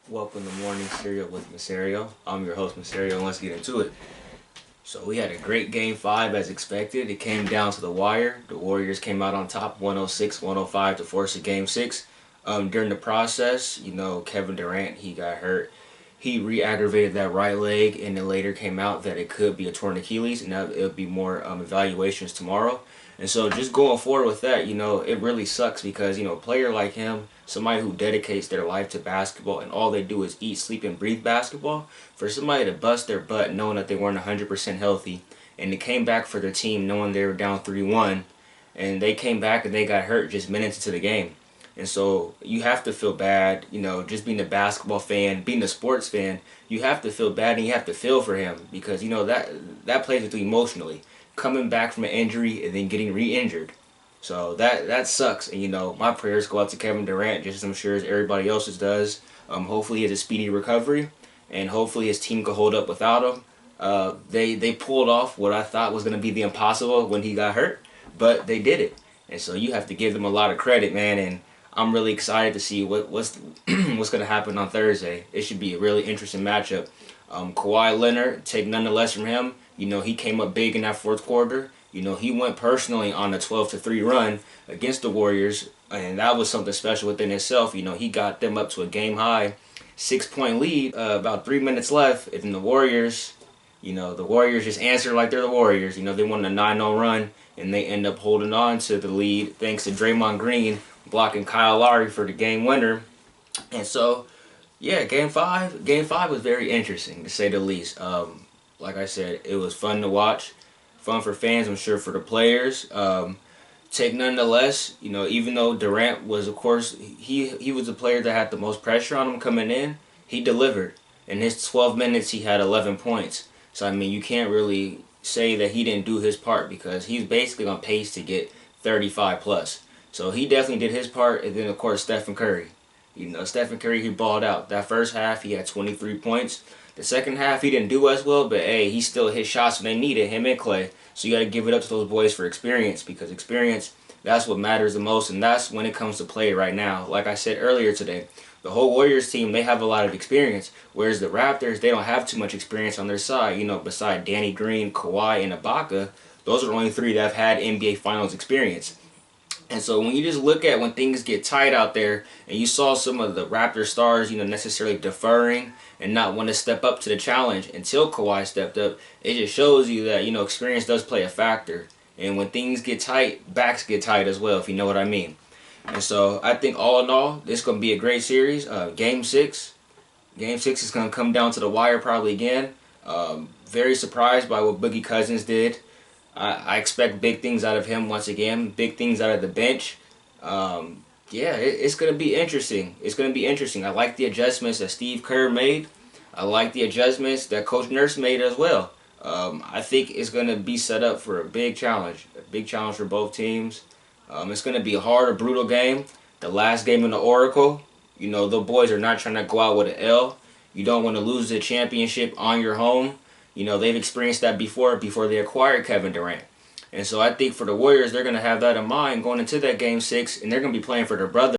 Welcome to Morning Cereal with Macerio. I'm your host, Macerio, and let's get into it. So we had a great Game 5 as expected. It came down to the wire. The Warriors came out on top 106-105 to force a Game 6. During the process, Kevin Durant, he got hurt. He re-aggravated that right leg, and it later came out that it could be a torn Achilles, and that it'll be more evaluations tomorrow. And so just going forward with that, it really sucks because, a player like him, somebody who dedicates their life to basketball and all they do is eat, sleep, and breathe basketball, for somebody to bust their butt knowing that they weren't 100% healthy and they came back for their team knowing they were down 3-1 and they came back and they got hurt just minutes into the game. And so you have to feel bad, just being a basketball fan, being a sports fan, you have to feel bad and you have to feel for him because, that plays with you emotionally. Coming back from an injury and then getting re-injured. So that sucks. And, my prayers go out to Kevin Durant just as I'm sure as everybody else's does. Hopefully he has a speedy recovery and hopefully his team could hold up without him. They pulled off what I thought was going to be the impossible when he got hurt, but they did it. And so you have to give them a lot of credit, man. And I'm really excited to see what's what's going to happen on Thursday. It should be a really interesting matchup. Kawhi Leonard, take none the less from him. He came up big in that fourth quarter. He went personally on a 12-3 run against the Warriors, and that was something special within itself. He got them up to a game-high 6-point lead, about 3 minutes left, and the Warriors just answered like they're the Warriors. They won a 9-0 run, and they end up holding on to the lead thanks to Draymond Green blocking Kyle Lowry for the game winner. And so, yeah, Game 5 was very interesting, to say the least. Like I said, it was fun to watch. Fun for fans, I'm sure, for the players. Take nonetheless, even though Durant was, of course, he was the player that had the most pressure on him coming in, he delivered. In his 12 minutes, he had 11 points. So, you can't really say that he didn't do his part because he's basically on pace to get 35 plus. So he definitely did his part. And then, of course, Stephen Curry. Stephen Curry, he balled out. That first half, he had 23 points. The second half, he didn't do as well, but hey, he still hit shots when they needed him and Clay. So you got to give it up to those boys for experience because experience, that's what matters the most, and that's when it comes to play right now. Like I said earlier today, the whole Warriors team, they have a lot of experience, whereas the Raptors, they don't have too much experience on their side. Beside Danny Green, Kawhi, and Ibaka, those are the only three that have had NBA Finals experience. And so when you just look at when things get tight out there and you saw some of the Raptor stars, necessarily deferring and not want to step up to the challenge until Kawhi stepped up, it just shows you that, experience does play a factor. And when things get tight, backs get tight as well, if you know what I mean. And so I think all in all, this is going to be a great series. Game 6 is going to come down to the wire probably again. Very surprised by what Boogie Cousins did. I expect big things out of him once again, big things out of the bench. It's going to be interesting. It's going to be interesting. I like the adjustments that Steve Kerr made. I like the adjustments that Coach Nurse made as well. I think it's going to be set up for a big challenge for both teams. It's going to be a hard, a brutal game. The last game in the Oracle, the boys are not trying to go out with an L. You don't want to lose the championship on your home. They've experienced that before they acquired Kevin Durant. And so I think for the Warriors, they're going to have that in mind going into that Game 6, and they're going to be playing for their brother.